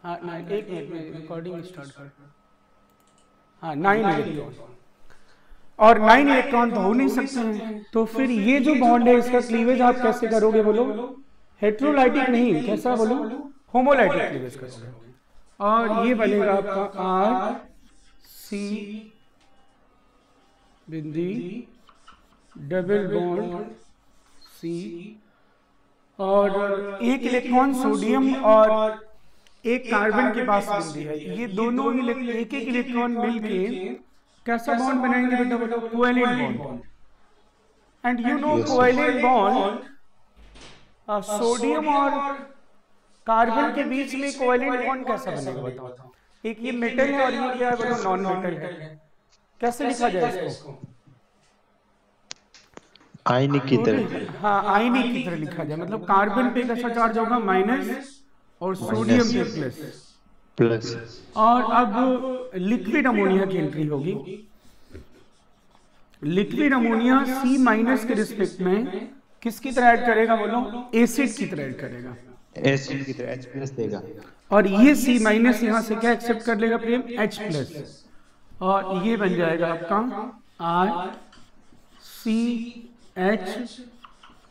हाँ 9, एक मिनट में रिकॉर्डिंग स्टार्ट कर। हाँ 9 इलेक्ट्रॉन, और 9 इलेक्ट्रॉन तो हो नहीं सकते हैं, तो फिर ये जो बॉन्ड है इसका क्लीवेज आप कैसे करोगे बोलो? हेट्रोलाइटिक नहीं, कैसा बोलो? होमोलाइटिक क्लीवेज करोगे। और ये बनेगा आपका आर सी बिंदी डबल बॉन्ड सी, और एक इलेक्ट्रॉन सोडियम और एक कार्बन के पास बिंदी है, ये दोनों एक एक इलेक्ट्रॉन मिलके कैसा बॉन्ड बनाएंगे बेटा बोलो? Covalent bond. And you know covalent bond, sodium और कार्बन के बीच में कोवेलेंट बॉन्ड कैसा बनेगा बताओ? एक ये मेटल है और ये क्या है बोलो? नॉन मेटल है। कैसे लिखा जाए इसको? आयनिक की तरह। हाँ आयनिक की तरह लिखा जाए, मतलब कार्बन पे कैसा चार्ज होगा? माइनस, और सोडियम पे प्लस। और अब लिक्विड अमोनिया की एंट्री होगी। लिक्विड अमोनिया सी माइनस के रिस्पेक्ट में किसकी तरह ऐड करेगा बोलो? एसिड की तरह ऐड करेगा, एसिड की तरह H+ देगा। और ये सी माइनस यहाँ से क्या एक्सेप्ट कर लेगा प्रेम? H+, और ये बन जाएगा आपका R C H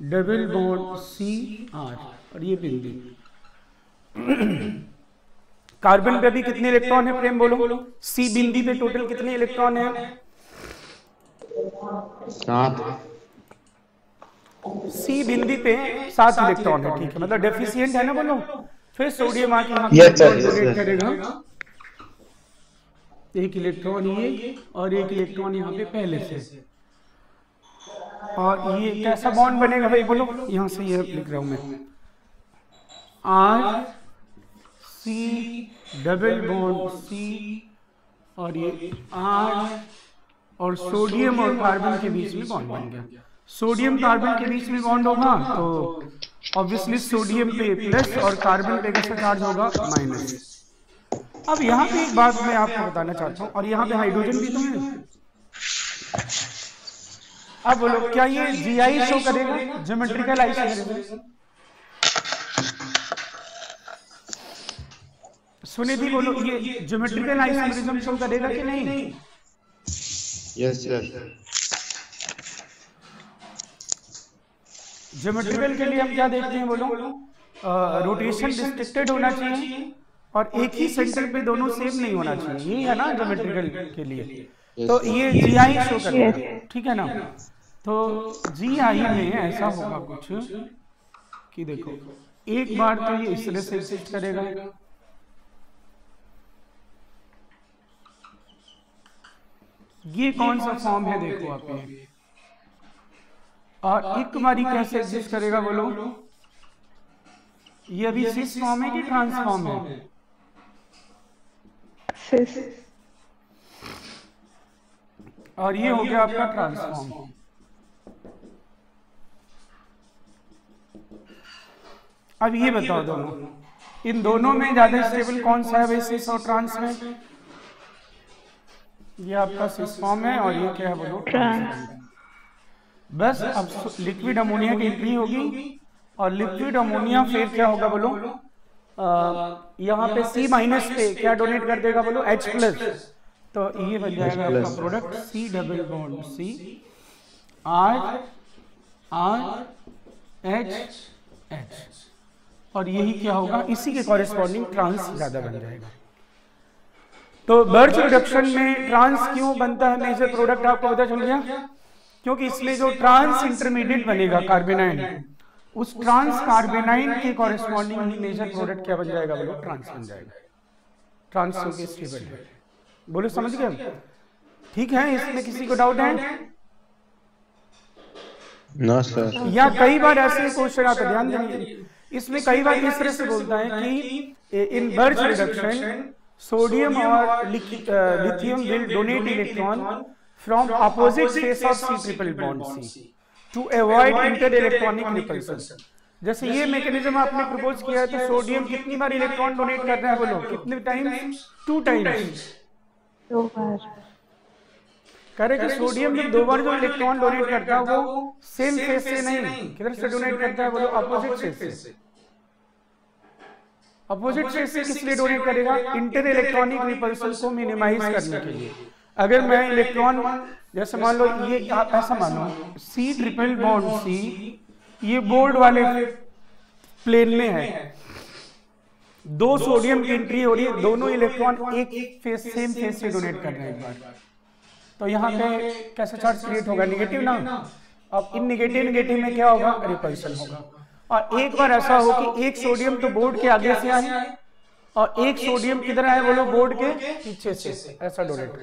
double bond C R, और ये बिंदी। कार्बन पे भी कितने इलेक्ट्रॉन है प्रेम बोलो? सी बिंदी पे टोटल कितने इलेक्ट्रॉन है? 7। सी बिंदी पे 7 इलेक्ट्रॉन है, ठीक है, मतलब डेफिशिएंट है ना बोलो? फिर सोडियम आके यहाँ डोनेट करेगा एक इलेक्ट्रॉन ये, और एक इलेक्ट्रॉन यहाँ पे पहले से, और ये कैसा बॉन्ड बनेगा भाई बोलो? यहाँ से ये लिख रहा हूं मैं, R C double bond C, और ये आर, और सोडियम और कार्बन के बीच में बॉन्ड बन गया। सोडियम कार्बन के बीच में बॉन्ड होगा तो ऑब्वियसली सोडियम पे प्लस और कार्बन पे कैसा चार्ज होगा? माइनस। अब यहाँ पे एक बात मैं आपको बताना चाहता हूँ, और यहाँ पे हाइड्रोजन भी तो है। अब बोलो क्या ये जीआई शो करेगा? Geometrical isomerism. सुनिधि बोलो, ये ज्योमेट्रिकल आइसोमेरिज्म शो करेगा कि नहीं? Yes yes. ज्योमेट्रिकल के लिए हम क्या देखते हैं बोलो? रोटेशन रिस्ट्रिक्टेड होना चाहिए, और एक ही सेंटर पे दोनों सेम नहीं होना चाहिए, यही है ना ज्योमेट्रिकल के लिए। तो ये जीआई शो करेगा, ठीक है ना? तो जीआई में ऐसा होगा कुछ कि देखो, एक बार तो ये इस तरह से एग्जिस्ट करेगा, ये कौन सा फॉर्म है देखो आप ये, और एक बारी कैसे एग्जिस्ट करेगा बोलो? ये अभी सिस फॉर्म है कि ट्रांस फॉर्म है? सिस। और ये हो गया आपका ट्रांसफॉर्म। अब ये बताओ दोनों, इन दोनों में ज्यादा स्टेबल कौन सा है भाई? सिस और ट्रांस में? ये आपका सिस फॉर्म है, और ये क्या है बोलो? ट्रांस। बस अब लिक्विड अमोनिया की एंट्री होगी, और लिक्विड अमोनिया फिर क्या होगा बोलो? यहाँ पे C माइनस पे क्या डोनेट कर देगा बोलो? H+, तो ये बन जाएगा आपका product C double bond C R R H H, और यही क्या होगा? इसी के कॉरेस्पॉन्डिंग ट्रांस ज्यादा बन जाएगा। तो बर्च रिडक्शन में ट्रांस क्यों बनता है मेजर प्रोडक्ट, आपको पता चल गया? क्योंकि इसमें जो ट्रांस इंटरमीडिएट बनेगा कार्बेनाइन, उस ट्रांस कार्बेनाइन के कॉरेस्पॉन्डिंग ही मेजर प्रोडक्ट क्या बन जाएगा बोलो? ट्रांस बन जाएगा। ट्रांस होके स्टेबल है, बोलो समझ गए? ठीक है, इसमें किसी को डाउट है? ना सर। या कई बार ऐसे क्वेश्चन आते, ध्यान देंगे, इसमें कई बार इस तरह से बोलता है कि इन बर्च रिडक्शन सोडियम और lithium will donate electron from opposite face of C triple bond C to avoid inter electronic repulsion. जैसे ये मैकेनिज्म आपने प्रपोज किया है, तो सोडियम कितनी बार इलेक्ट्रॉन डोनेट कर रहा है बोलो? कितने टाइम्स? 2 टाइम्स। 2 बार। कह रहे कि सोडियम जब 2 बार जो इलेक्ट्रॉन डोनेट करता है वो सेम फेस से नहीं, किधर से डोनेट करता है बोलो? अपोजिट फेस से। अपोजिट फेस से किस लिए डोनेट करेगा? इंटर इलेक्ट्रॉनिक रिपल्सन को मिनिमाइज करने के लिए। अगर मैं इलेक्ट्रॉन, जैसे मान लो ये आप ऐसा मानो C ट्रिपल बॉन्ड C, ये बोर्ड वाले प्लेन में है, 2 सोडियम की एंट्री हो रही है, दोनों इलेक्ट्रॉन एक फेस सेम फेस से डोनेट कर रहे हैं एक बार, तो यहाँ पे कैसा चार्ज क्रिएट होगा? नेगेटिव ना। अब इन नेगेटिव में क्या होगा? रिपल्सन होगा। और एक बार ऐसा हो कि एक सोडियम तो बोर्ड के आगे से आए और एक सोडियम किधर आए बोलो? बोर्ड के पीछे से, ऐसा डोनेट हो,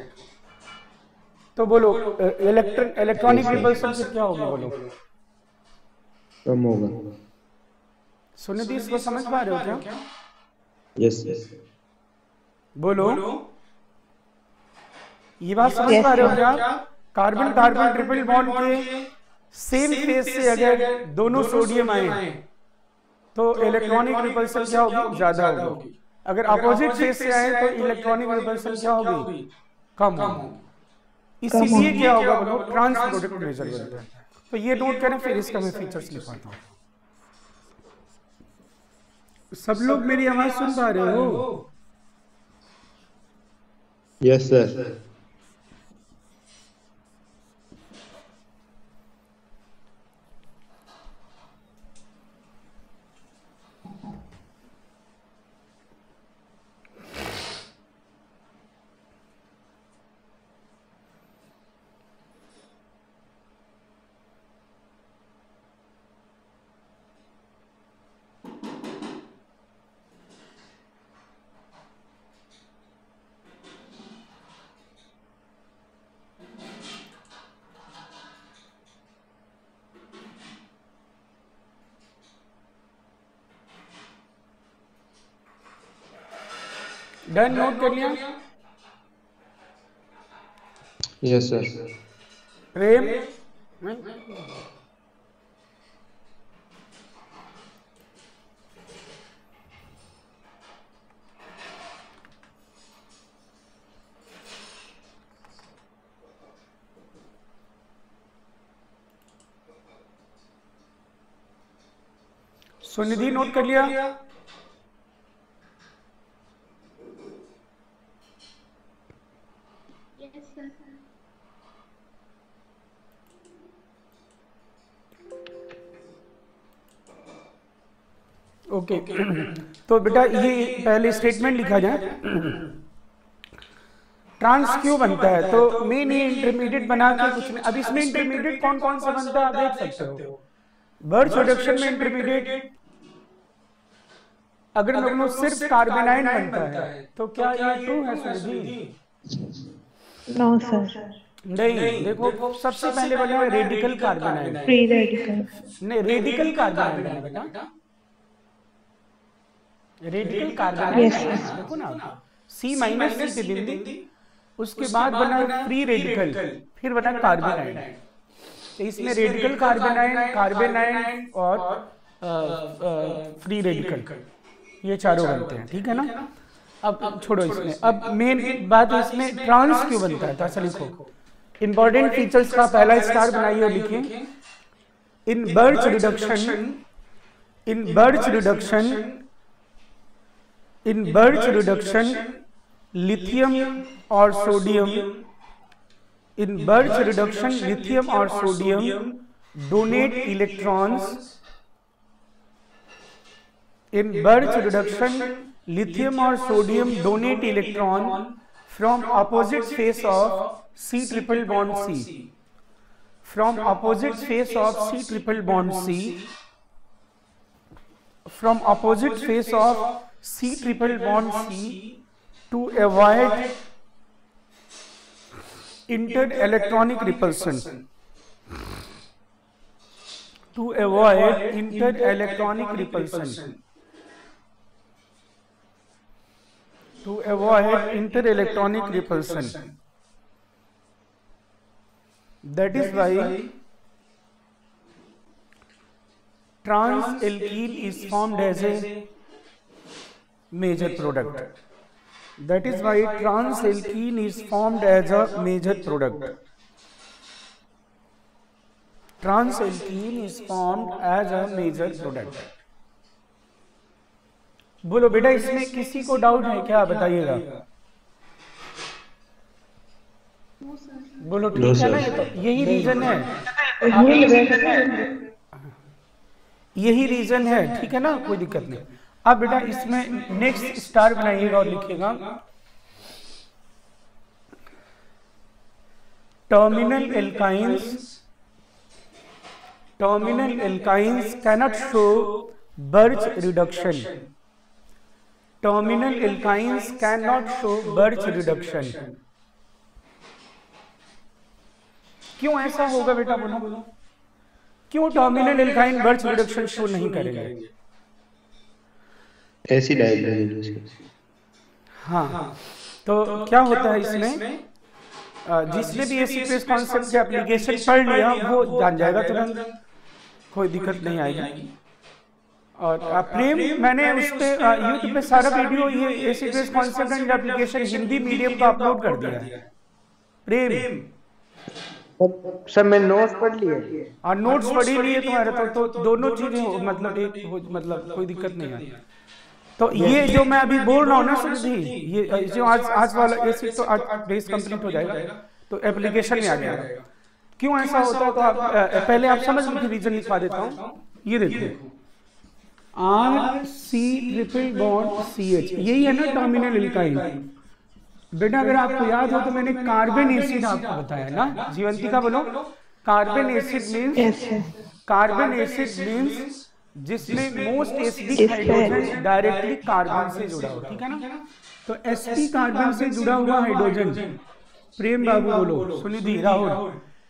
तो बोलो इलेक्ट्रॉनिक रिपल्सन से क्या होगी? बोलो कम होगा। सुनिधि, इसको समझ पा रहे हो क्या? यस। बोलो, ये बात समझ पा रहे हो क्या? कार्बन कार्बन ट्रिपल बॉन्ड के सेम फेस से अगर दोनों सोडियम आए तो इलेक्ट्रॉनिक रिपल्सन क्या होगी? ज्यादा होगी। अगर अपोजिट फेस से आए तो इलेक्ट्रॉनिक रिपल्सन क्या होगी? कम होगी। इसीलिए क्या होगा बोलो? ट्रांस प्रोडक्ट मेजर बनता है। तो ये नोट करें, फिर इसका मैं फीचर्स लिखवाता हूँ। सब लोग मेरी आवाज सुन पा रहे हो? Yes sir. डन, नोट कर लिया? Yes sir. Prem, Sunidhi note कर लिया? ओके तो बेटा ये पहले स्टेटमेंट लिखा जाए। ट्रांस क्यों बनता है? तो मेन ये इंटरमीडिएट बना के कुछ नहीं। अब इसमें इंटरमीडिएट कौन कौन सा बनता है आप देख सकते हो। बर्च रिडक्शन में इंटरमीडिएट अगर मैं बोलूं सिर्फ कार्बेनाइन बनता है तो क्या ये ट्रू है सुनिधि? No sir. नहीं, देखो सबसे पहले बना है रेडिकल कार्बेनाइन। फ्री रेडिकल नहीं, रेडिकल कार्बेनाइन है बेटा, रेडिकल कार्बेनाइन। देखो ना, C माइनस से बिंदी, उसके बाद बना फ्री रेडिकल, फिर बना कार्बेनाइन। तो इसमें रेडिकल कार्बेनाइन, कार्बेनाइन और फ्री रेडिकल, ये चारों बनते हैं, ठीक है ना। अब छोड़ो इसमें, अब मेन बात इसमें ट्रांस क्यों बनता है, तो ऐसा लिखो। इंपॉर्टेंट फीचर्स का पहला स्टार बनाइए और लिखिए इन बर्च रिडक्शन लिथियम और सोडियम, इन बर्च रिडक्शन लिथियम और sodium donate electrons, in Birch reduction lithium or sodium donate electron from opposite face of C triple bond C, from opposite face of C triple bond C, from opposite face of C triple bond C to avoid inter-electronic repulsion, to avoid inter-electronic repulsion, to avoid inter-electronic repulsion. That is why trans-alkene is formed as a major product. That is why trans-alkene is formed as a major product. Trans-alkene is formed as a major product. बोलो बेटा, इसमें किसी को doubt है क्या, बताइएगा। बोलो ठीक है ना, ये तो यही रीजन है, यही रीजन है, ठीक है ना, कोई दिक्कत नहीं। अब बेटा इसमें नेक्स्ट स्टार बनाइएगा और लिखिएगा terminal alkynes cannot show birch reduction. Terminal alkynes can not show birch reduction. क्यों ऐसा होगा बेटा, बोलो क्यों terminal alkyne birch reduction show नहीं करेंगे? Acid hydrogen. हाँ, तो क्या होता है इसमें, जिसने भी एसिड बेस कॉन्सेप्ट के एप्लीकेशन पढ़ लिया वो जान जाएगा तुरंत, कोई दिक्कत नहीं आएगी। और प्रेम, मैंने उस पे यूट्यूब पे सारा वीडियो ये acid base concept and application Hindi medium का अपलोड कर दिया है। प्रेम सर मैं नोट्स पढ़ लिए और नोट्स पढ़ ही लिए तुम्हारे, तो दोनों चीजें मतलब एक मतलब कोई दिक्कत नहीं है। तो ये जो मैं अभी बोल रहा हूँ ना सुनिधि, ये जो आज वाला एसिड तो आज बेस कंप्लीट हो जाएगा तो एप्लीकेशन में आ जाएगा। क्यों ऐसा होता है तो आप पहले आप समझ लीजिए, रीजन लिखवा देता हूँ। ये देखो RC∼CH, यही है ना टर्मिनल एल्काइन। बेटा अगर आपको याद हो तो मैंने कार्बन एसिड आपको बताया ना, जीवंतिका बोलो, कार्बन एसिड मीन्स जिसमें most acidic hydrogen directly carbon से जुड़ा हो, ठीक है ना। तो sp कार्बन से जुड़ा हुआ हाइड्रोजन, प्रेम बाबू बोलो, सुनिधि राहुल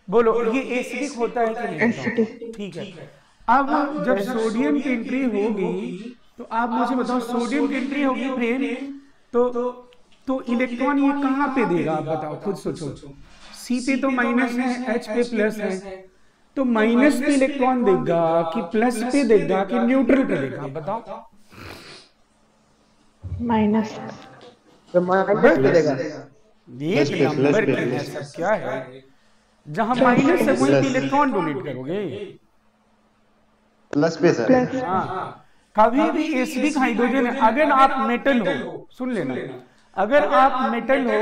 बोलो, ये एसिडिक होता है कि नहीं? ठीक है। अब जब सोडियम की एंट्री होगी तो आप मुझे बताओ, सोडियम की एंट्री होगी प्रेम, तो इलेक्ट्रॉन ये कहाँ पे देगा, आप बताओ, खुद सोचो। C पे तो माइनस है, H पे प्लस है, तो माइनस पे इलेक्ट्रॉन देगा कि प्लस पे देगा कि न्यूट्रल पे देगा, बताओ। माइनस पे देगा। एक नंबर की है सब, क्या है, जहां माइनस है वहीं पे इलेक्ट्रॉन डोनेट करोगे। प्लस पे सर। हाँ, कभी भी एसिडिक हाइड्रोजन है, अगर आप मेटल हो, सुन लेना, अगर आप मेटल हो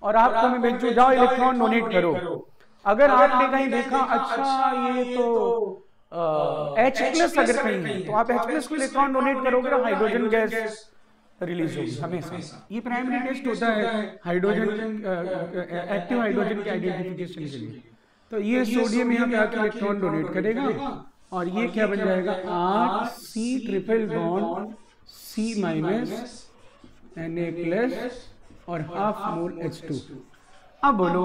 और आपको मैं भेजूं जाओ इलेक्ट्रॉन डोनेट करो, अगर आपने कहीं देखा अच्छा ये तो H+ अगर कहीं है तो आप H+ को इलेक्ट्रॉन डोनेट करोगे तो हाइड्रोजन गैस रिलीज होगी हमेशा। ये प्राइमरी टेस्ट होता है हाइड्रोजन, एक्टिव हाइड्रोजन के आइडेंटिफिकेशन के लिए। तो ये सोडियम यहाँ पे आके इलेक्ट्रॉन डोनेट करेगा और ये क्या बन जाएगा, RC∼C- Na+ और ½ मोल H2। अब बोलो,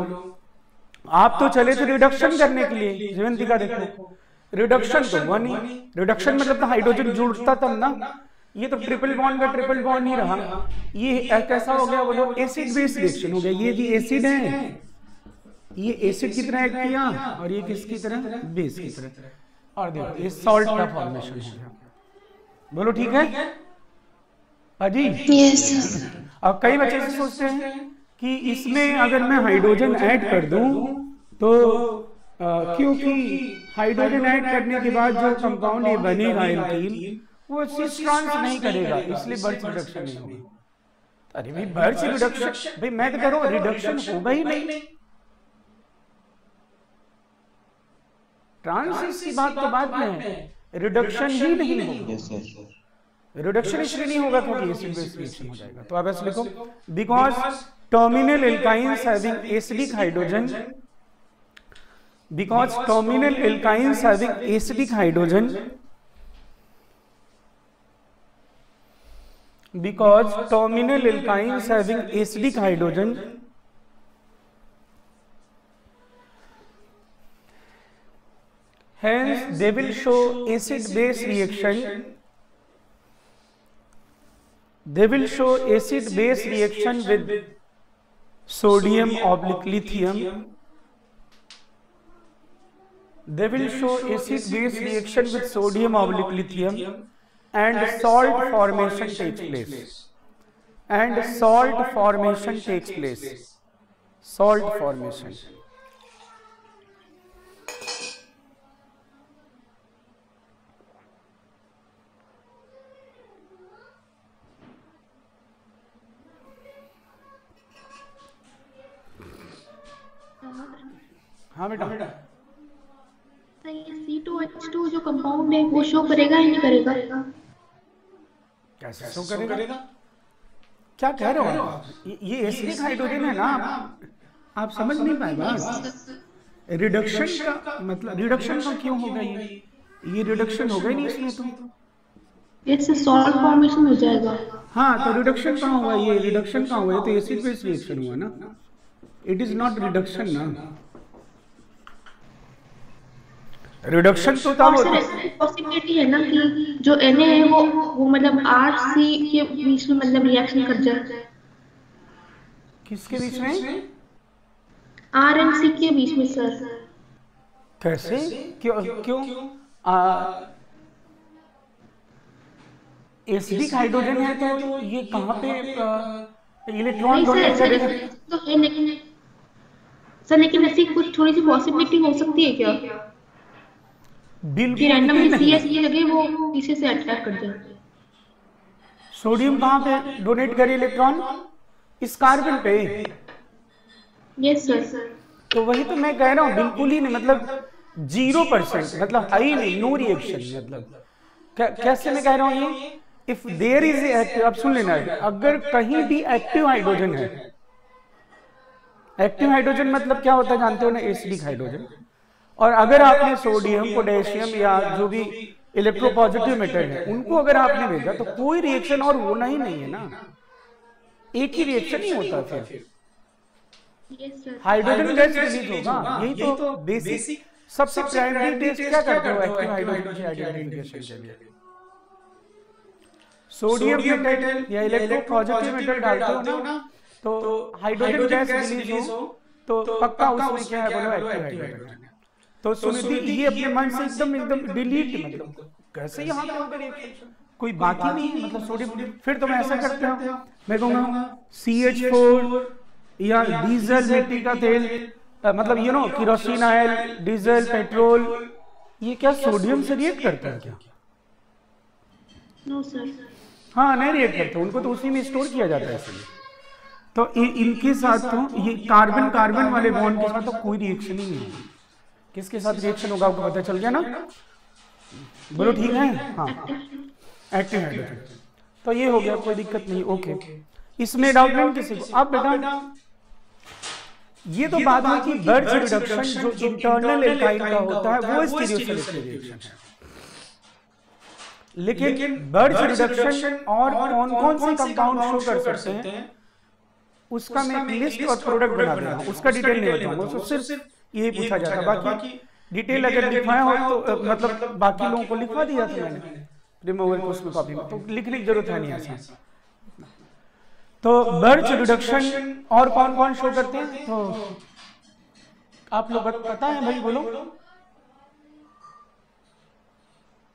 आप तो चले थे रिडक्शन करने के लिए, जीवंतिका देखो, रिडक्शन तो हुआ नहीं। रिडक्शन मतलब तो हाइड्रोजन जुड़ता तब ना, ये तो ट्रिपल बॉन्ड का ट्रिपल बॉन्ड ही रहा। ये कैसा हो गया बोलो, एसिड बेस रिएक्शन हो गया। ये जी एसिड है, ये एसिड की तरह एक्ट किया और ये किसकी तरह, बेस की तरह, और देखो ये सॉल्ट का फॉर्मेशन हो गया। बोलो ठीक है अजी? यस। अब कई बच्चे से सोचते हैं कि इसमें अगर मैं हाइड्रोजन ऐड कर दूं तो क्योंकि हाइड्रोजन ऐड करने के बाद जो कंपाउंड ये बनेगा एल्कीन, वो सिस ट्रांस नहीं करेगा, इसलिए बर्च रिडक्शन नहीं होगा। अरे भाई बर्च रिडक्शन, भाई मैं तो कह रहा हूं रिडक्शन होगा ही नहीं, ट्रांसिस की बात तो बाद में है, रिडक्शन ही नहीं होगा। रिडक्शन इसलिए नहीं होगा क्योंकि एसिड बेस रिएक्शन हो जाएगा। तो आप ऐसे लिखो, because terminal alkynes having acidic hydrogen, because terminal alkynes having acidic hydrogen, because terminal alkynes having acidic hydrogen, hence they will show acid base reaction, they will show acid base reaction with sodium/lithium, they will show acid base reaction with sodium/lithium and salt formation takes place, and salt formation takes place, salt formation। हाँ बेटा, तो ये C2H2 जो compound है वो show करेगा या नहीं करेगा? कैसे शो करेगा? क्या कह रहे हो आप? ये एसिडिक हाइड्रोजन है ना, आप समझ नहीं पाए बात। रिडक्शन का मतलब, रिडक्शन का क्यों होगा ये रिडक्शन होगा ही नहीं इसमें तो, इससे सॉल्ट फॉर्मेशन हो जाएगा। हाँ तो रिडक्शन कहाँ हुआ? ये रिडक्शन कहाँ हुआ? ये तो एसिड बेस रिएक्शन हुआ ना, इट इज नॉट रिडक्शन ना। रिडक्शन तो तब होता है, पॉसिबिलिटी है ना कि जो Na है वो मतलब RC के बीच में मतलब रिएक्शन कर जाए। किसके बीच में? R and C के बीच में सर। कैसे? क्यों? एसिडिक हाइड्रोजन है तो ये कहाँ पे इलेक्ट्रॉन डोनेट करेगा? तो है लेकिन सर, लेकिन ऐसी कुछ थोड़ी सी पॉसिबिलिटी हो सकती है क्या कि बिल्कुल रैंडमली नहीं। CS की जगह वो पीछे से अटैक कर जाए? सोडियम कहाँ पे डोनेट करे इलेक्ट्रॉन? इस कार्बन पे। Yes sir. तो वही तो मैं कह रहा हूँ, बिल्कुल ही नहीं, मतलब 0%, मतलब है ही नहीं, नो रिएक्शन। मतलब कैसे मैं कह रहा हूँ ये? इफ देयर इज एक्टिव, अब सुन लेना है, अगर कहीं भी एक्टिव हाइड्रोजन है, एक्टिव हाइड्रोजन मतलब क्या होता है जानते हो ना? Acidic hydrogen. और अगर आपने सोडियम, पोटेशियम या जो भी इलेक्ट्रोपॉजिटिव मेटल है उनको अगर आपने भेजा तो कोई रिएक्शन और होना ही नहीं है ना, एक ही रिएक्शन ही होता फिर, हाइड्रोजन गैस रिलीज होगा। यही तो बेसिक सबसे प्राइमरी टेस्ट क्या करते हो एक्टिव हाइड्रोजन की आइडेंटिफिकेशन के लिए? सोडियम मेटल या इलेक्ट्रोपॉजिटिव मेटल डालते हो ना, तो हाइड्रोजन गैस रिलीज हो तो पक्का उसमें क्या है बोलो? Active hydrogen. तो सुनिधि ये अपने मन से एकदम डिलीट, मतलब कैसे यहाँ पे होगा रिएक्शन? कोई बात ही नहीं है, मतलब सोडियम। फिर तो मैं ऐसा करता हूँ, मैं कहूँगा CH4 या डीजल, मिट्टी का तेल, मतलब you know kerosene oil, diesel, petrol, ये क्या सोडियम से रिएक्ट करता है क्या? No sir. हाँ नहीं रिएक्ट करते, उनको तो उसी में स्टोर किया जाता है इसलिए। तो इनके साथ तो ये कार्बन कार्बन वाले बॉन्ड के साथ तो कोई रिएक्शन ही नहीं होगा। किसके साथ रिएक्शन होगा आपको पता चल गया ना? बोलो ठीक है? हाँ, एक्टिव हाइड्रोजन। तो ये हो गया, कोई दिक्कत नहीं, ओके। इसमें डाउट नहीं किसी को? अब बेटा ये तो बात है कि बर्च रिडक्शन जो इंटरनल एल्काइल का होता है वो स्टीरियोसेलेक्टिव रिएक्शन है, लेकिन बर्च रिडक्शन और कौन कौन से कंपाउंड शो कर सकते हैं उसका मैं एक लिस्ट और प्रोडक्ट बना दूंगा, उसका डिटेल नहीं बताऊंगा, उसको सिर्फ यही पूछा जाता है। बाकी डिटेल अगर लिखवाया हो तो मतलब बाकी लोगों को लिखवा दिया था मैंने रिमूवल को उसमें कॉपी में, तो लिखने की जरूरत है नहीं ऐसा। तो बर्च रिडक्शन और कौन कौन शो करते हैं तो आप लोग पता है भाई? बोलो।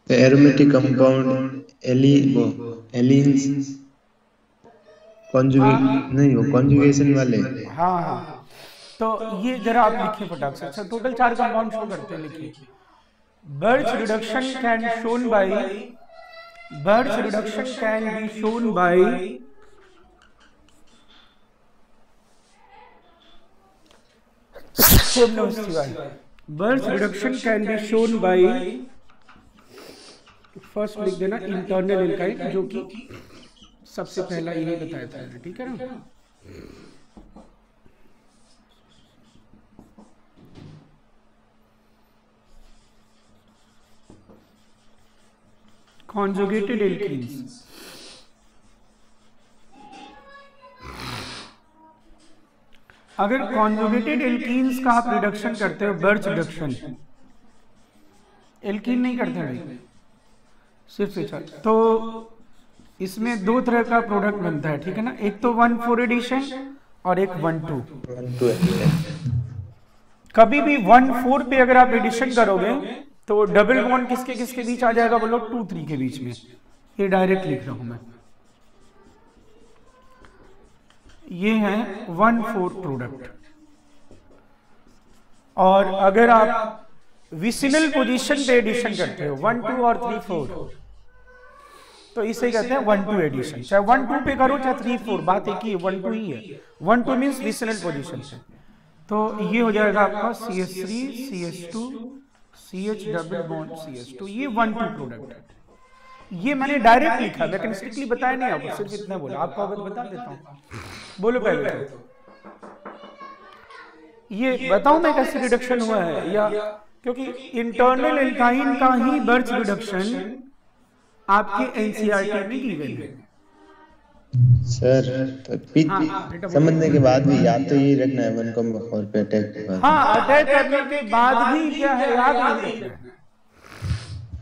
एरोमेटिक कंपाउंड, एलिन्स, नहीं वो कॉन्जुगेशन वाले। हाँ हाँ, तो ये जरा आप लिखिए फटाक से। अच्छा, टोटल 4 कंपाउंड शो करते हैं, लिखिए। Birch reduction can shown by, birch reduction can be shown by birch reduction can be shown by, first लिख देना इंटरनल एल्काइल, जो कि सबसे पहला यही बताया था, ठीक है ना? कॉन्जुगेटेड एल्कीन्स, अगर कॉन्जुगेटेड एल्कीन्स का आप रिडक्शन करते हो, बर्च रिडक्शन, एल्कीन नहीं करते भाई, सिर्फ एचर, तो इसमें 2 तरह का प्रोडक्ट बनता है, ठीक है ना? एक तो 1,4 एडिशन और एक 1,2। कभी भी 1,4 पे अगर आप एडिशन करोगे तो डबल बॉन्ड किसके किसके बीच आ जाएगा बोलो? 2,3 के बीच में। ये डायरेक्ट लिख रहा हूं मैं, ये है 1,4 प्रोडक्ट। और अगर आप विसिनल पोजीशन पे एडिशन करते हो 1, 2 और 3, 4, तो इसे कहते हैं 1, 2 एडिशन। चाहे 1, 2 पे करो चाहे 3, 4, बात एक ही 1, 2 ही है। 1, 2 मीन्स विसिनल पोजीशन से। तो ये हो जाएगा आपका CH3 CH2 CH double bond CH2, ये 1,2 प्रोडक्ट है। ये मैंने डायरेक्ट लिखा, मैकेनिस्टिकली बताया नहीं आपको, सिर्फ इतना बोला। आपको अवगत बता देता हूँ, बोलो पहले तो ये बताऊं मैं कैसे रिडक्शन हुआ है, या क्योंकि इंटरनल एल्काइन का ही बर्च रिडक्शन आपके एनसीईआरटी में गिवन है सर। तो समझने के बाद भी याद तो यही रखना है 1,4 पे अटैक। हाँ, अटैक करने के बाद भी क्या है याद नहीं रखना है।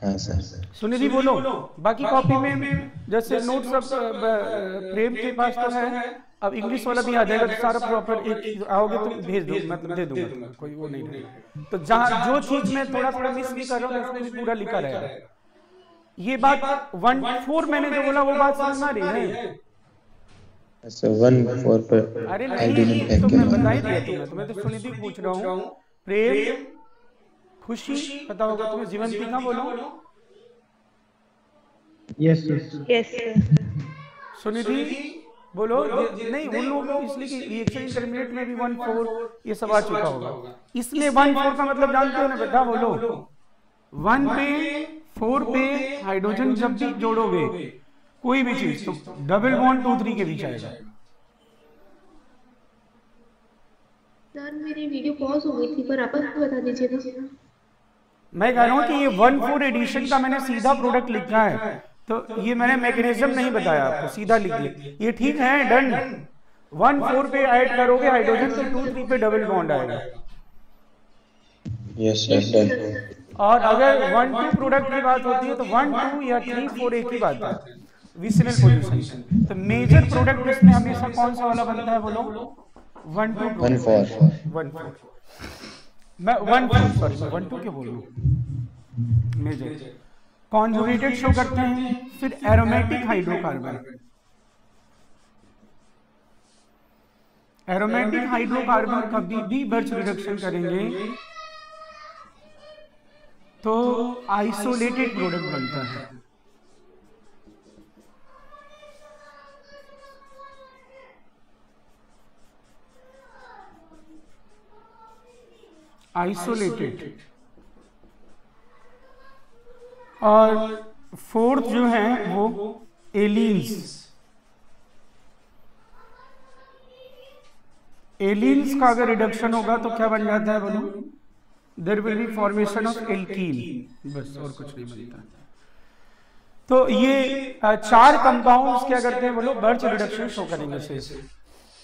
हाँ सर। सुनिधि बोलो, बाकी कॉपी में जैसे नोट्स सब प्रेम के पास तो है, अब इंग्लिश वाला भी आ जाएगा तो सारा प्रॉपर एक आओगे तो भेज दो, मतलब दे दूंगा तुम्हें, कोई वो नहीं रहेगा। तो जहाँ जो चीज में थोड़ा थोड़ा मिस भी कर रहा हूँ उसमें भी पूरा लिखा रहेगा। ये बात 1,4 मैंने जो बोला वो बात समझ आ रही है? अच्छा 1,4 पर अरे नहीं, तो मैं बता ही दिया तुम्हें तो सुनिधि पूछ रहा हूँ। प्रेम, खुशी पता होगा तुम्हें, जीवंती का बोलो। Yes sir. Yes sir. Sunidhi बोलो। नहीं, उन लोगों को इसलिए कि रिएक्शन इंटरमीडिएट में भी 1,4 ये सब आ चुका होगा, इसलिए 1,4 का मतलब जानते हो ना बेटा, बोलो। 1 पे 4 पे हाइड्रोजन जब भी जोड़ोगे कोई भी चीज तो डबल बॉन्ड 2,3 के बीच आएगा। सर मेरी वीडियो पॉज हो गई थी, पर आप बता दीजिए ना। मैं कह रहा हूँ कि ये 1,4 एडिशन का मैंने सीधा प्रोडक्ट लिखा है, तो ये मैंने मैकेनिज्म नहीं बताया आपको, सीधा लिख दिया। ये ठीक है, डन। 1,4 पे ऐड करोगे हाइड्रोजन तो 2,3 पे डबल बॉन्ड आएगा। Yes sir, done. और अगर 1,2 प्रोडक्ट की बात होती है तो 1, 2 या 3, 4 एक ही बात है, विसिनल पोजीशन। तो मेजर प्रोडक्ट इसमें हमेशा कौन सा वाला बनता है बोलो? 1,2 1,4 मैं 1,4 सॉरी 1,2 क्यों बोल रहा हूँ? मेजर कॉन्जुगेटेड शो करते हैं, फिर एरोमेटिक हाइड्रोकार्बन। एरोमेटिक हाइड्रोकार्बन कभी भी बर्च रिडक्शन करेंगे तो आइसोलेटेड प्रोडक्ट बनता है। आइसोलेटेड। और फोर्थ जो है वो एलीन्स। एलीन्स का अगर रिडक्शन होगा तो क्या बन जाता है बोलो? There will be formation of alkene, बस और कुछ नहीं बनता। तो ये 4 कंपाउंड्स क्या करते हैं बोलो? बर्च रिडक्शन शो करेंगे से।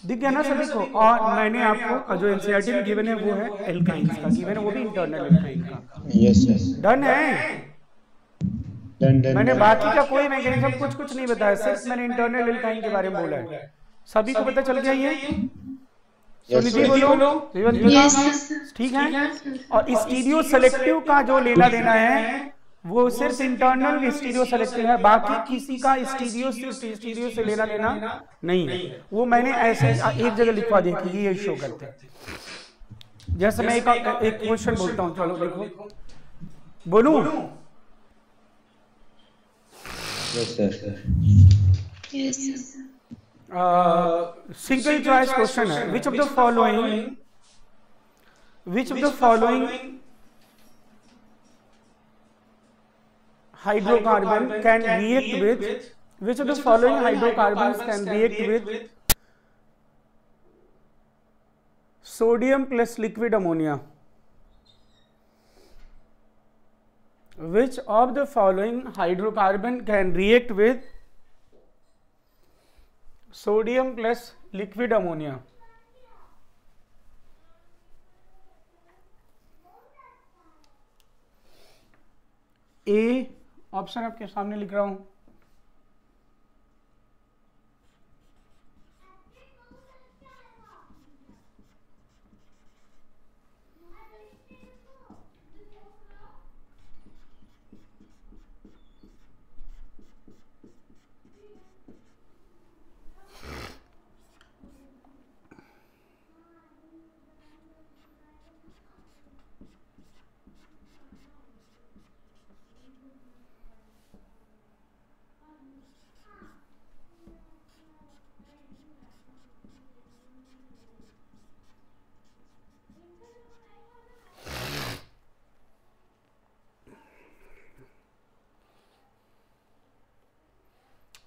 दिख गया ना सभी को? और मैंने आपको जो एनसीईआरटी में गिवन है वो है एल्काइंस का गिवन है, वो भी इंटरनल एल्काइन का। यस सर, डन है। मैंने बाकी का कोई मैकेनिज्म कुछ नहीं बताया, सिर्फ मैंने इंटरनल एल्काइन के बारे में बोला है। सभी को पता चल गया ये? सुनिधि बोलो। ठीक है। और स्टीरियो सेलेक्टिव का जो लेना देना है वो सिर्फ इंटरनल स्टीरियो सेलेक्टिव है, बाकी किसी का स्टीरियो से लेना देना नहीं है। वो मैंने ऐसे एक जगह लिखवा दिया कि ये शो करते हैं। जैसे मैं एक क्वेश्चन बोलता हूँ, चलो देखो, बोलूं? Yes sir. Single choice question है। Which of the following hydrocarbon can react with, which of the following hydrocarbons can react with sodium plus liquid ammonia? Which of the following hydrocarbon can react with sodium plus liquid ammonia? A option आपके सामने लिख रहा हूं।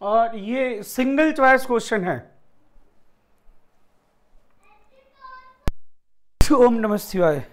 और ये single choice question है। ओम नमः शिवाय।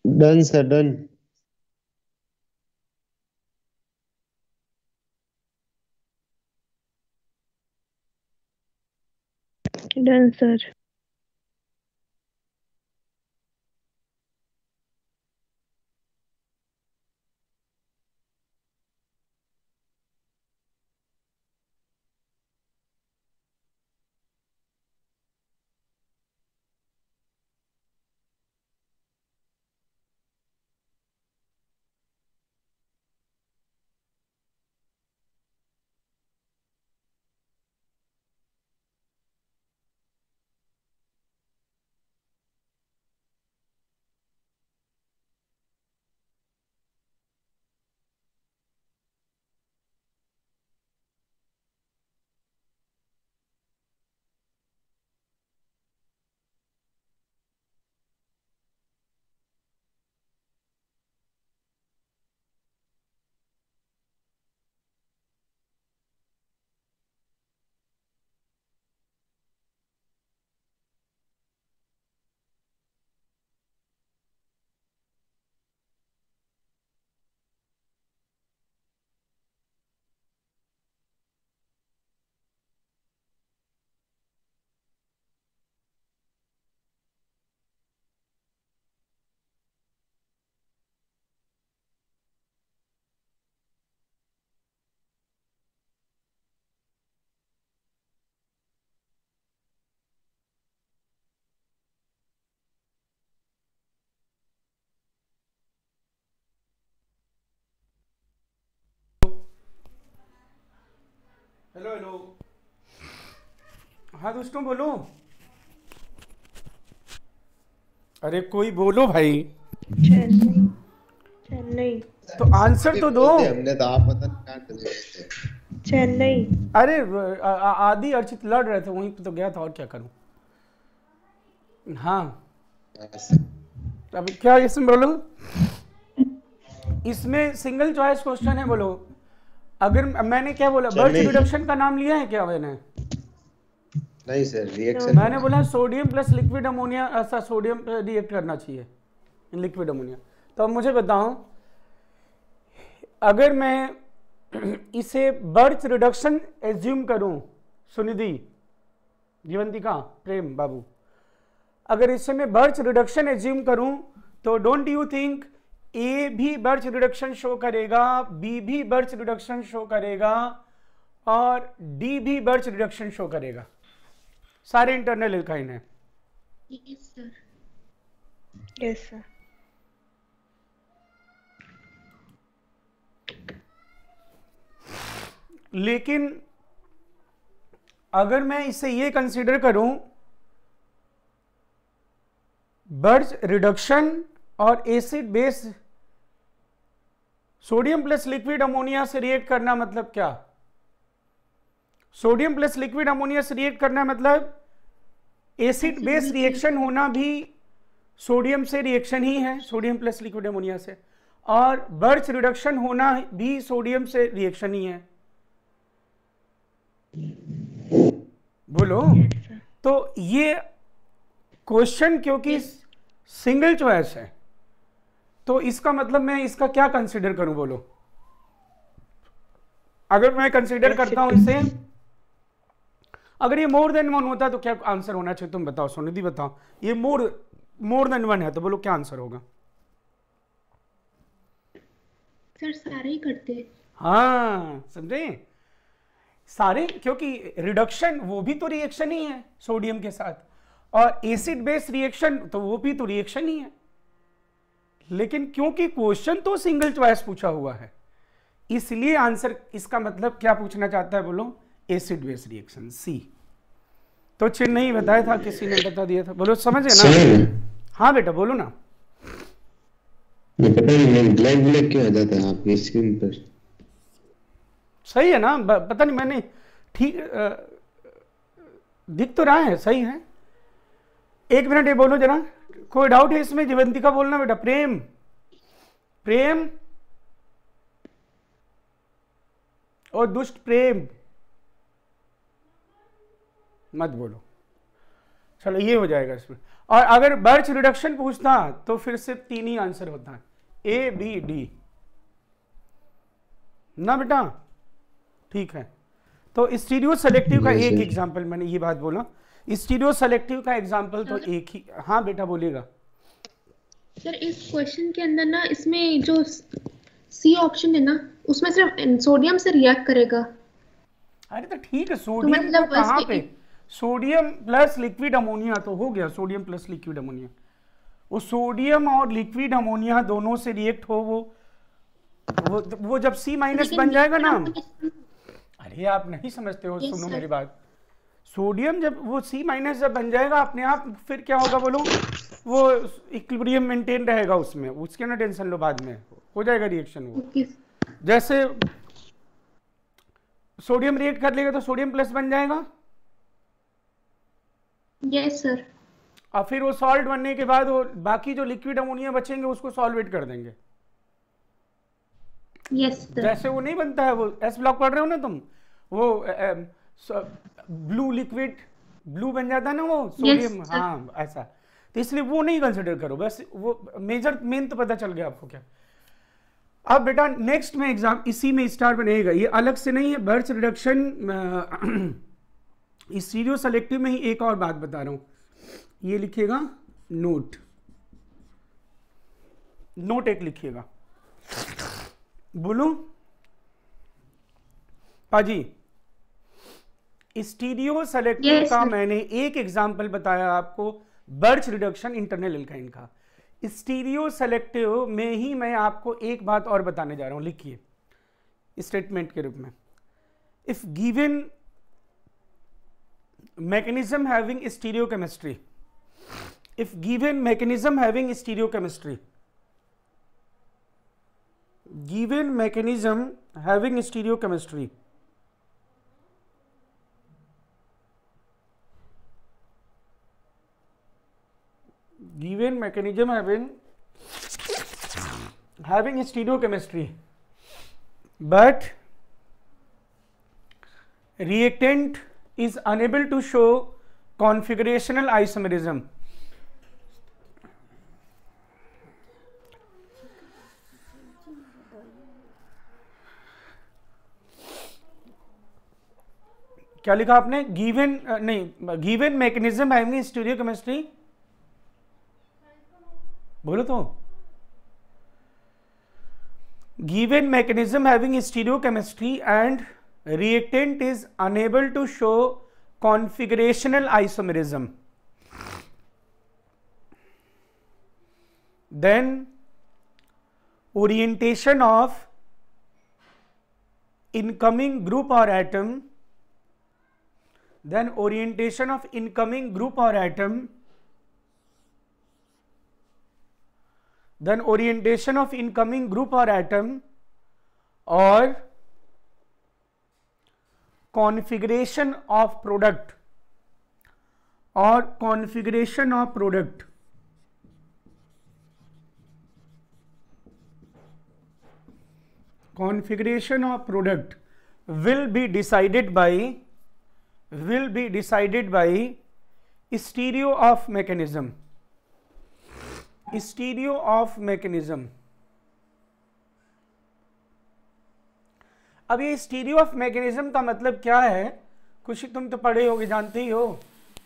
Done sir, done. Done sir. Hello hello. हाँ दोस्तों बोलो। अरे कोई बोलो भाई। चेन्नई। चेन्नई। तो आंसर तो दो। हमने तो आप पता नहीं कहाँ चले गए थे। चेन्नई। अरे आदि अर्चित लड़ रहे थे, वहीं पे तो गया था, और क्या करूं। हाँ अब क्या इसमें बोलो, इसमें सिंगल चॉइस क्वेश्चन है। बोलो अगर मैंने क्या बोला, बर्च रिडक्शन का नाम लिया है क्या मैंने? नहीं सर, रिएक्शन मैंने बोला सोडियम प्लस लिक्विड अमोनिया, ऐसा सोडियम रिएक्ट करना चाहिए लिक्विड अमोनिया। तो अब मुझे बताओ, अगर मैं इसे बर्च रिडक्शन एज्यूम करूं, सुनिधि, जीवंतिका, प्रेम बाबू, अगर इसे मैं बर्च रिडक्शन एज्यूम करूं तो डोंट यू थिंक ए भी बर्च रिडक्शन शो करेगा, बी भी बर्च रिडक्शन शो करेगा और डी भी बर्च रिडक्शन शो करेगा? सारे इंटरनल एल्काइन है। Yes sir. Yes sir. लेकिन अगर मैं इसे ये कंसीडर करूं, बर्च रिडक्शन और acid base sodium plus liquid ammonia से रिएक्ट करना मतलब क्या? सोडियम प्लस लिक्विड अमोनिया से रिएक्ट करना मतलब एसिड बेस रिएक्शन होना भी सोडियम से रिएक्शन ही है, सोडियम प्लस लिक्विड अमोनिया से, और बर्च रिडक्शन होना भी सोडियम से रिएक्शन ही है। बोलो। तो ये क्वेश्चन क्योंकि सिंगल चॉइस है, तो इसका मतलब मैं इसका क्या कंसीडर करूं? बोलो। अगर मैं कंसीडर करता हूं इसे, अगर ये मोर देन वन होता तो क्या आंसर होना चाहिए, तुम बताओ सोनिधि बताओ। ये मोर देन वन है तो बोलो क्या आंसर होगा? सर सारे ही करते हैं। हाँ समझे, सारे, क्योंकि रिडक्शन वो भी तो रिएक्शन ही है सोडियम के साथ, और एसिड बेस रिएक्शन तो वो भी तो रिएक्शन ही है। लेकिन क्योंकि क्वेश्चन तो सिंगल चॉइस पूछा हुआ है, इसलिए आंसर इसका मतलब क्या पूछना चाहता है बोलो? एसिड बेस रिएक्शन, सी। तो चिन्ह नहीं बताया था, किसी ने बता दिया था, बोलो समझ है ना? हाँ बेटा बोलो ना। ये पता नहीं ब्लैक ब्लैक क्यों आ जाता है आपकी स्क्रीन पर? सही है ना? पता नहीं, मैंने ठीक दिख तो रहा है, सही है। एक मिनट ये बोलो जरा, कोई डाउट है इसमें? जीवंतिका बोलना बेटा। प्रेम, प्रेम और दुष्ट प्रेम मत बोलो। चलो ये हो जाएगा इसमें। और अगर बर्च रिडक्शन पूछता तो फिर सिर्फ 3 ही आंसर होता है, ए बी डी ना बेटा, ठीक है। तो स्टीरियो सेलेक्टिव का एक एग्जांपल, मैंने ये बात बोला, स्टीरियो सेलेक्टिव का एग्जांपल तो एक ही। हाँ बेटा बोलेगा। सर इस क्वेश्चन के अंदर ना, इसमें जो सी ऑप्शन है ना, उसमें सिर्फ सोडियम से रिएक्ट करेगा। अरे तो ठीक है, सोडियम मतलब तो कहाँ पे, सोडियम प्लस लिक्विड अमोनिया तो हो गया, सोडियम प्लस लिक्विड अमोनिया। वो सोडियम और लिक्विड अमोनिया दोनों से रिएक्ट हो, वो जब C माइनस बन जाएगा ना। अरे आप नहीं समझते हो, सुनो मेरी बात। सोडियम जब वो C माइनस जब बन जाएगा अपने आप, फिर क्या होगा बोलो? वो इक्विलिब्रियम मेंटेन रहेगा उसमें, उसके ना टेंशन लो, बाद में हो जाएगा रिएक्शन। वो जैसे सोडियम रिएक्ट कर लेगा तो सोडियम प्लस बन जाएगा। Yes sir. और फिर वो सॉल्ट बनने के बाद वो बाकी जो लिक्विड अमोनिया बचेंगे उसको सॉल्वेट कर देंगे। Yes sir. जैसे वो नहीं बनता है, वो एस ब्लॉक पढ़ रहे हो ना तुम, वो ब्लू लिक्विड ब्लू बन जाता है ना वो सोडियम। Yes, हाँ ऐसा, तो इसलिए वो नहीं कंसिडर करो, बस वो मेन तो पता चल गया आपको क्या। अब बेटा नेक्स्ट में एग्जाम इसी में स्टार बनेगा, ये अलग से नहीं है। बर्च रिडक्शन स्टीरियो सेलेक्टिव में ही एक और बात बता रहा हूं, ये लिखिएगा नोट एक लिखिएगा। बोलो पाजी, स्टीरियो सेलेक्टिव का मैंने एक एग्जांपल बताया आपको, बर्च रिडक्शन इंटरनल एल्काइन का। स्टीरियो सेलेक्टिव में ही मैं आपको एक बात और बताने जा रहा हूं, लिखिए स्टेटमेंट के रूप में। If given mechanism having stereochemistry, if given mechanism having stereochemistry, given mechanism having stereochemistry, given mechanism having stereochemistry, but reactant is unable to show configurational isomerism, क्या लिखा आपने? गिवन नहीं, गिवन मैकेनिज्म हैविंग स्टीरियोकेमिस्ट्री, बोलो तो। Given mechanism having stereochemistry and reactant is unable to show configurational isomerism, then orientation of incoming group or atom, then orientation of incoming group or atom, then orientation of incoming group or atom or configuration of product or configuration of product will be decided by stereo of mechanism. अब ये stereo of mechanism का मतलब क्या है? खुशी तुम तो पढ़े होगे, जानते ही हो,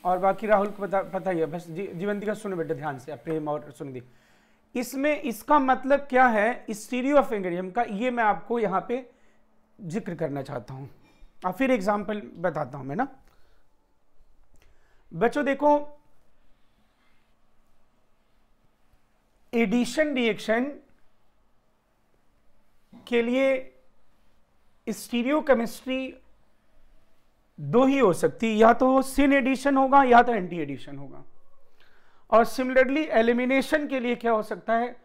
और बाकी राहुल को पता ही है। बस जीवंतिका सुनो बेटे ध्यान से, प्रेम और सुनिधि। इसमें इसका मतलब क्या है स्टीरियो फिंगरियम का, ये मैं आपको यहाँ पे जिक्र करना चाहता हूँ। अब फिर एग्जाम्पल बताता हूँ मैं ना बच्चों। देखो एडिशन रिएक्शन के लिए स्टीरियो केमिस्ट्री दो ही हो सकती है, या तो सिन एडिशन होगा या तो एंटी एडिशन होगा। और सिमिलरली एलिमिनेशन के लिए क्या हो सकता है,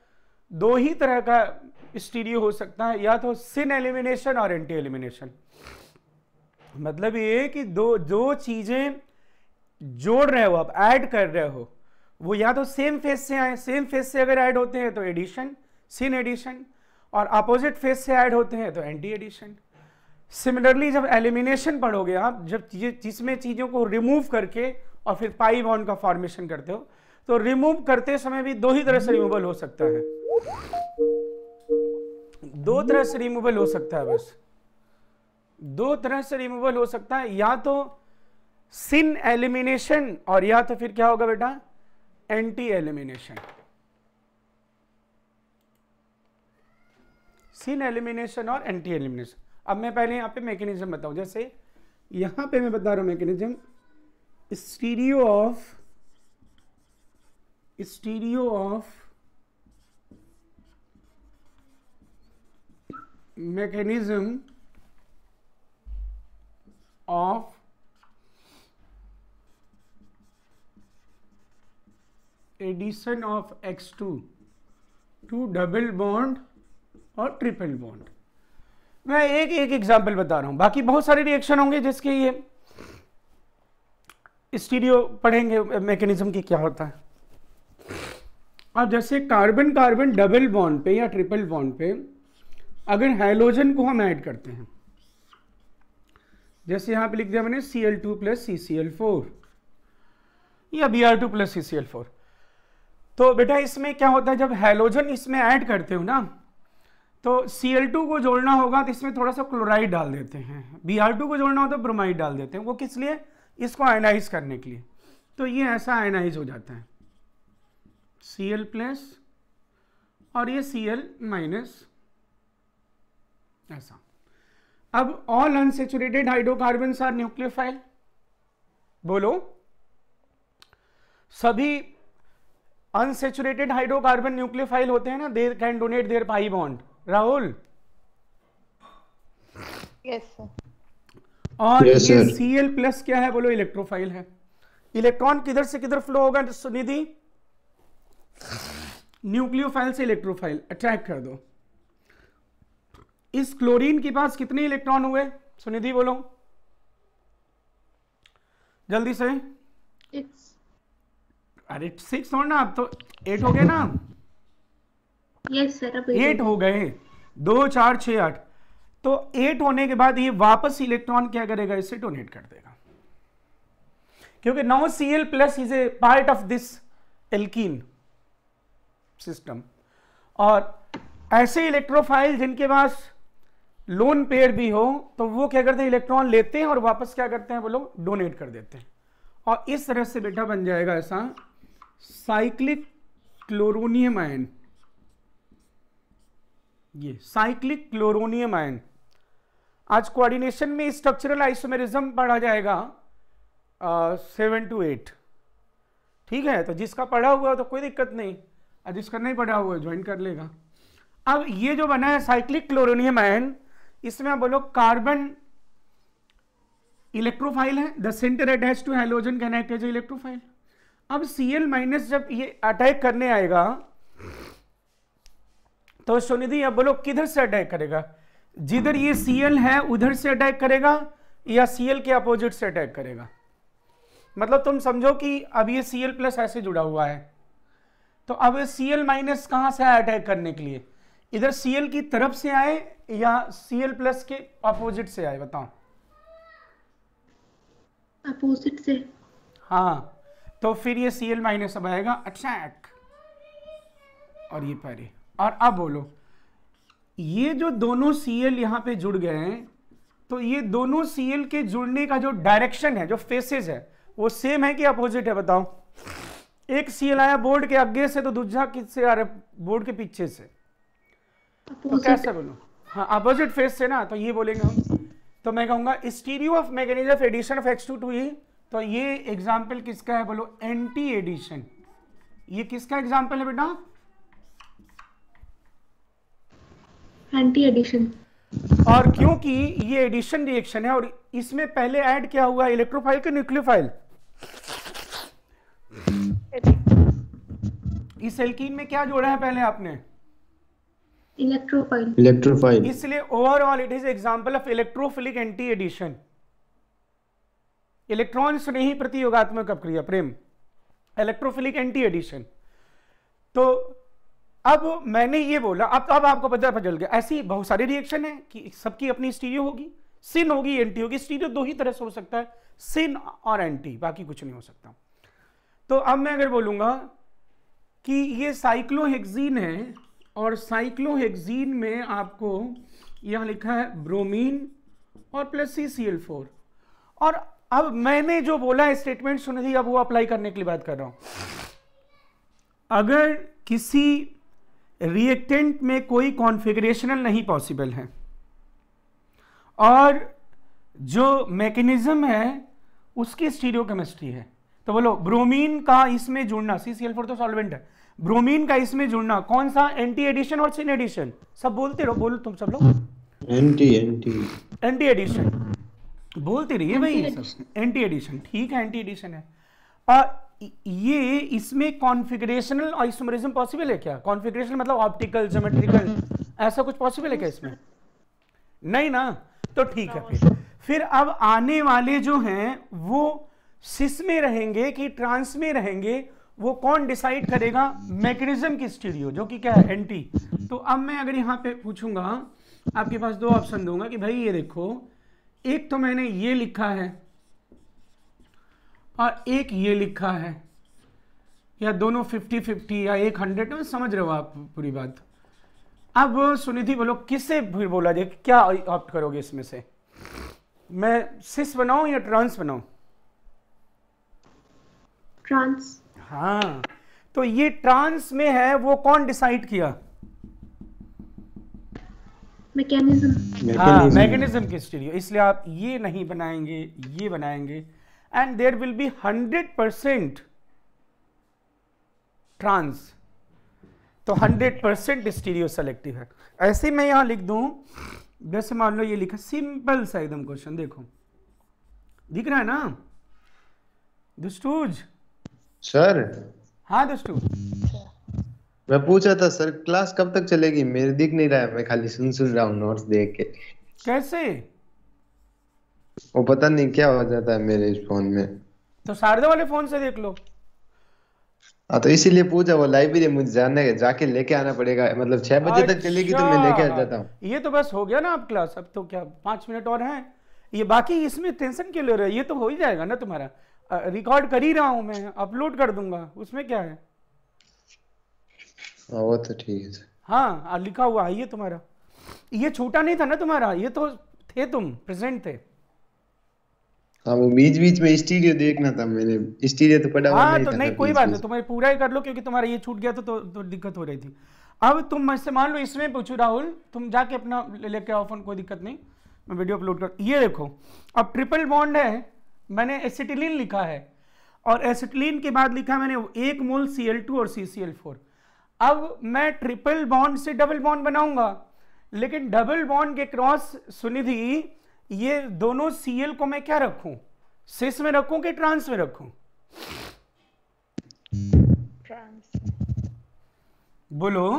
दो ही तरह का स्टीरियो हो सकता है, या तो सिन एलिमिनेशन और एंटी एलिमिनेशन। मतलब ये है कि दो चीजें जोड़ रहे हो, आप ऐड कर रहे हो, वो या तो सेम फेज से आए, सेम फेज से अगर ऐड होते हैं तो एडिशन, सिन एडिशन, और अपोजिट फेज से ऐड होते हैं तो एंटी एडिशन। सिमिलरली जब एलिमिनेशन पढ़ोगे आप, जब जिसमें चीजों को रिमूव करके और फिर पाई बॉन्ड का फॉर्मेशन करते हो, तो रिमूव करते समय भी दो ही तरह से रिमूवल हो सकता है, दो तरह से रिमूवल हो सकता है, बस दो तरह से रिमूवल हो सकता है, या तो सिन एलिमिनेशन और या तो फिर क्या होगा बेटा एंटी एलिमिनेशन। सिन एलिमिनेशन और एंटी एलिमिनेशन। अब मैं पहले यहाँ पे मैकेनिज्म बताऊं, जैसे यहां पे मैं बता रहा हूं mechanism, stereo of mechanism of addition of X2 to double bond और ट्रिपल बॉन्ड। मैं एक एग्जांपल बता रहा हूं, बाकी बहुत सारे रिएक्शन होंगे जिसके ये स्टीरियो पढ़ेंगे मैकेनिज्म की क्या होता है। अब जैसे कार्बन कार्बन डबल बॉन्ड पे या ट्रिपल बॉन्ड पे अगर हैलोजन को हम ऐड करते हैं, जैसे यहां पे लिख दिया मैंने Cl2 प्लस CCl4 या Br2 प्लस CCl4, तो बेटा इसमें क्या होता है, जब हैलोजन इसमें ऐड करते हो ना, तो Cl2 को जोड़ना होगा तो इसमें थोड़ा सा क्लोराइड डाल देते हैं, Br2 को जोड़ना हो तो ब्रोमाइड डाल देते हैं। वो किस लिए, इसको आयनाइज करने के लिए। तो ये ऐसा आयनाइज हो जाता है, Cl प्लस और ये Cl माइनस, ऐसा। अब all unsaturated hydrocarbons are nucleophile, बोलो सभी अनसेचुरेटेड हाइड्रोकार्बन न्यूक्लियोफाइल होते हैं ना, they can donate their pi bond. Rahul yes sir. और ये Cl प्लस क्या है बोलो, इलेक्ट्रोफाइल है। इलेक्ट्रॉन किधर से किधर फ्लो होगा सुनिधि, न्यूक्लियोफाइल से इलेक्ट्रोफाइल, अट्रैक्ट कर दो। इस क्लोरीन के पास कितने इलेक्ट्रॉन हुए सुनिधि बोलो जल्दी से। अरे 6 हो ना, अब तो 8 हो गए ना। यस सर, अब 8 हो गए, 2 4 6 8। तो 8 होने के बाद ये वापस इलेक्ट्रॉन क्या करेगा, इसे डोनेट कर देगा, क्योंकि now Cl plus is a part of this alkene system. और ऐसे इलेक्ट्रोफाइल जिनके पास लोन पेयर भी हो, तो वो क्या करते हैं, इलेक्ट्रॉन लेते हैं और वापस क्या करते हैं, वो लोग डोनेट कर देते हैं। और इस तरह से बेटा बन जाएगा ऐसा साइक्लिक क्लोरोनियम आयन। ये साइक्लिक क्लोरोनियम आयन आज कोऑर्डिनेशन में स्ट्रक्चरल आइसोमेरिज्म पढ़ा जाएगा 7 to 8, ठीक है। तो जिसका पढ़ा हुआ तो कोई दिक्कत नहीं, और जिसका नहीं पढ़ा हुआ ज्वाइन कर लेगा। अब ये जो बना है साइक्लिक क्लोरोनियम आयन, इसमें आप बोलो कार्बन इलेक्ट्रोफाइल है, the center attach to halogen can act as electrophile. अब Cl माइनस जब ये अटैक करने आएगा तो सुनिधि अब बोलो किधर से अटैक करेगा, जिधर ये Cl है उधर से अटैक करेगा या Cl के अपोजिट से अटैक करेगा। मतलब तुम समझो कि अब ये Cl प्लस ऐसे जुड़ा हुआ है, तो अब Cl माइनस कहां से आया अटैक करने के लिए, इधर Cl की तरफ से आए या Cl प्लस के अपोजिट से आए, बताओ। अपोजिट से। हाँ, तो फिर ये Cl माइनस अब आएगा अटैक, और ये परे। और अब बोलो ये जो दोनों Cl यहां पे जुड़ गए हैं, तो ये दोनों Cl के जुड़ने का जो डायरेक्शन है, जो फेसेस है, वो सेम है कि अपोजिट है? बताओ। एक Cl आया बोर्ड के आगे से तो दूसरा किससे आ रहा है? बोर्ड के पीछे से। तो कैसे बोलो? हाँ, अपोजिट फेस से ना, तो ये बोलेंगे हम। तो मैं कहूंगा stereo of mechanism of addition of H2 to E। तो ये एग्जाम्पल किसका है बोलो? Anti addition. ये किसका एग्जाम्पल है बेटा? Anti addition. और क्योंकि ये एडिशन रिएक्शन है और इसमें पहले ऐड क्या हुआ? इलेक्ट्रोफाइल के न्यूक्लियोफाइल। इस एल्कीन में क्या जोड़ा है पहले आपने? इलेक्ट्रोफाइल। इसलिए overall it is example of electrophilic anti addition. Electrons नहीं प्रतियोगात्मक अपक्रिया प्रेम, इलेक्ट्रोफिलिक एंटी एडिशन। तो अब मैंने ये बोला, अब आपको पता चल गया। ऐसी बहुत सारी रिएक्शन है कि सबकी अपनी स्टीरियो होगी, सिन होगी, एंटी होगी। स्टीरियो दो ही तरह से हो सकता है, सिन और एंटी, बाकी कुछ नहीं हो सकता। तो अब मैं अगर बोलूंगा कि ये साइक्लोहेक्सीन है और साइक्लोहेक्सीन में आपको यहां लिखा है ब्रोमीन और प्लस CCl4। और अब मैंने जो बोला स्टेटमेंट सुनी थी, अब वो अप्लाई करने के लिए बात कर रहा हूं। अगर किसी रिएक्टेंट में कोई कॉन्फ़िगरेशनल नहीं पॉसिबल है और जो मैकेनिज्म है उसकी स्टीरियोकेमिस्ट्री है, तो बोलो ब्रोमीन का इसमें जुड़ना, CCl4 तो सॉल्वेंट है, ब्रोमीन का इसमें जुड़ना कौन सा? एंटी एडिशन और सिन एडिशन? सब बोलते रहो, बोलो तुम सब लोग। एंटी एडिशन बोलते रहिए भाई, सब एंटी एडिशन। ठीक है, एंटी एडिशन है। और ये इसमें कॉन्फ़िगरेशनल आइसोमरिज्म पॉसिबल है क्या? कॉन्फ़िगरेशन मतलब ऑप्टिकल, ज्योमेट्रिकल, ऐसा कुछ पॉसिबल है क्या इसमें? नहीं ना। तो ठीक है। फिर अब आने वाले जो हैं वो सिस में रहेंगे कि ट्रांस में रहेंगे, वो कौन डिसाइड करेगा? मैकेनिज्म की स्टीरियो, जो कि क्या है? एंटी। तो अब मैं अगर यहां पे पूछूंगा, आपके पास दो ऑप्शन दूंगा कि भाई ये देखो, एक तो मैंने ये लिखा है और एक ये लिखा है, या दोनों 50-50 या 100 में, समझ रहे हो आप पूरी बात। अब सुनिधि बोलो किससे फिर बोला जाए, क्या ऑप्ट करोगे इसमें से? मैं सिस बनाऊं या ट्रांस बनाऊं? ट्रांस। हाँ, तो ये ट्रांस में है, वो कौन डिसाइड किया? मैकेनिज्म। हाँ, मैकेनिज्म की स्टीरियो। इसलिए आप ये नहीं बनाएंगे, ये बनाएंगे, and there will be 100% trans. तो 100% स्टीरियो सेलेक्टिव है। ऐसे मैं यहां लिख दूं, जैसे मान लो ये लिखा, सिंपल सा एकदम क्वेश्चन, देखो दिख रहा है ना दुष्टूज? सर। हाँ दुष्टूज, मैं पूछा था सर क्लास कब तक चलेगी? मेरे दिख नहीं रहा है, मैं खाली सुन रहा हूँ नोट्स देख के। कैसे? वो पता नहीं क्या हो जाता है मेरे इस फोन में। तो शारदा वाले फोन से देख लो। हाँ, तो इसीलिए पूछा। वो लाइब्रेरी मुझे जाके लेके आना पड़ेगा, मतलब 6 बजे तक चलेगी तो मैं लेके आ जाता हूँ। ये तो बस हो गया ना आप क्लास, अब तो क्या 5 मिनट और हैं। ये बाकी इसमें टेंशन क्यों ले रहे हो? ये तो हो ही जाएगा ना तुम्हारा। रिकॉर्ड कर ही रहा हूं मैं, अपलोड कर दूंगा, उसमें क्या है। वो तो ठीक है सर। हाँ, लिखा हुआ है ये तुम्हारा। ये छूटा नहीं था ना तुम्हारा, ये तो थे, तुम प्रेजेंट थे। हाँ, वो बीच में स्टीरियो देखना था मैंने, स्टीरियो तो पड़ा हुआ हाँ, नहीं तो था। नहीं कोई बात नहीं, तुम्हें पूरा ही कर लो, क्योंकि तुम्हारा ये छूट गया तो दिक्कत हो रही थी। अब तुम मुझसे मान लो इसमें पूछो राहुल, तुम जाके अपना लेके आओ फोन, कोई दिक्कत नहीं, मैं वीडियो अपलोड कर। ये देखो, अब ट्रिपल बॉन्ड है, मैंने एसिटिलीन लिखा है, और एसिटिलीन के बाद लिखा मैंने 1 मोल Cl2 और CCl4। अब मैं ट्रिपल बॉन्ड से डबल बॉन्ड बनाऊंगा, लेकिन डबल बॉन्ड के क्रॉस सुनिधि, ये दोनों Cl को मैं क्या रखूं? सिस में रखूं कि ट्रांस में रखूं? ट्रांस। बोलो।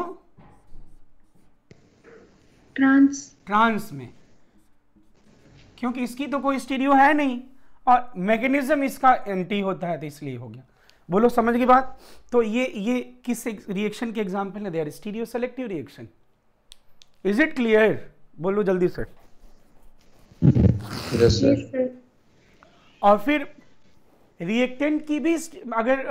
ट्रांस में, क्योंकि इसकी तो कोई स्टीरियो है नहीं और मैकेनिज्म इसका एंटी होता है, तो इसलिए हो गया। बोलो समझ गई बात? तो ये किस रिएक्शन के एग्जांपल है? They are stereo selective reaction. Is it clear? बोलो जल्दी से। Yes sir. और फिर रिएक्टेंट की भी, अगर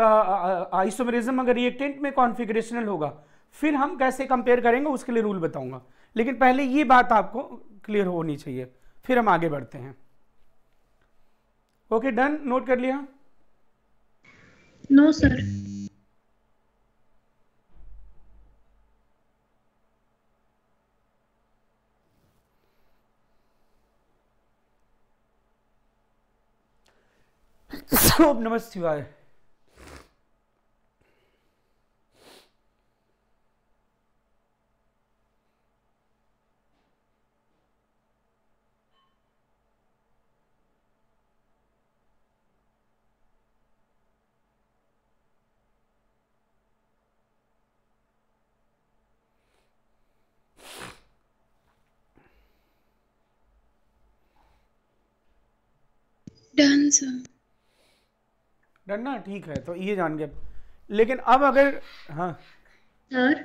आइसोमेरिज्म अगर रिएक्टेंट में कॉन्फ़िगरेशनल होगा, फिर हम कैसे कंपेयर करेंगे उसके लिए रूल बताऊंगा, लेकिन पहले ये बात आपको क्लियर होनी चाहिए, फिर हम आगे बढ़ते हैं। ओके डन, नोट कर लिया? No sir. ओम नमः शिवाय। Done sir. डन ना, ठीक है, तो ये जान गए। लेकिन अब अगर हाँ सर।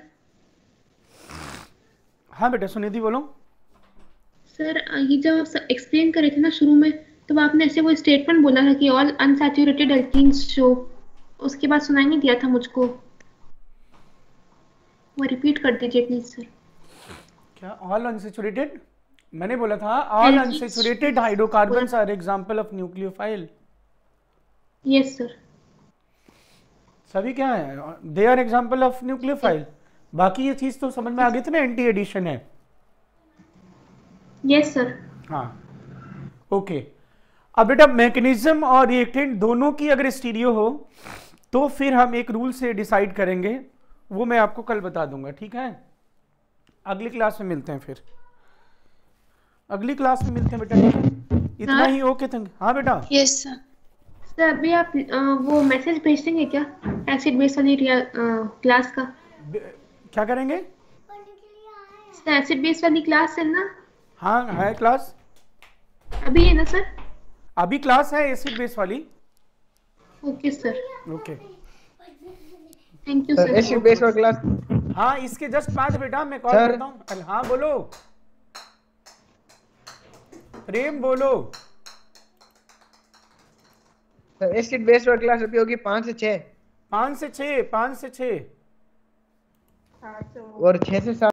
हाँ बेटा सुनिधि बोलो। सर ये जब आप एक्सप्लेन कर रहे थे ना शुरू में, तो आपने ऐसे वो स्टेटमेंट बोला था कि ऑल अनसैचुरेटेड एल्कीन्स शो, उसके बाद सुनाई नहीं दिया था मुझको, वो रिपीट कर दीजिए प्लीज सर। क्या ऑल अनसैचुरेटेड? मैंने बोला था all unsaturated hydrocarbons are example of nucleophile. Yes sir. सभी क्या है? They are example of nucleophile. बाकी ये चीज तो समझ में आ गई थी ना, एंटी एडिशन है। Yes sir. हाँ ओके। अब बेटा मैकेनिज्म और रिएक्टेंट दोनों की अगर स्टीरियो हो तो फिर हम एक रूल से डिसाइड करेंगे, वो मैं आपको कल बता दूंगा, ठीक है? अगली क्लास में मिलते हैं, फिर अगली क्लास में मिलते हैं बेटा, ठीक है? इतना ही ओके थैंक। हाँ बेटा। Yes sir. सर अभी आप वो मैसेज भेज देंगे क्या एसिड बेस वाली क्लास का? क्या करेंगे? सर एसिड बेस वाली क्लास है ना? हाँ है क्लास, अभी है ना सर? अभी क्लास है एसिड बेस वाली। Okay sir. Okay thank you sir sir. Acid base वाला क्लास। हाँ इसके जस्ट बाद बेटा मैं कॉल सर। करता हूँ। हाँ बोलो प्रेम बोलो। सर एसिड बेस वाला क्लास अभी होगी 5 से 6 5 से 6, 5 से 6 और 6 से 7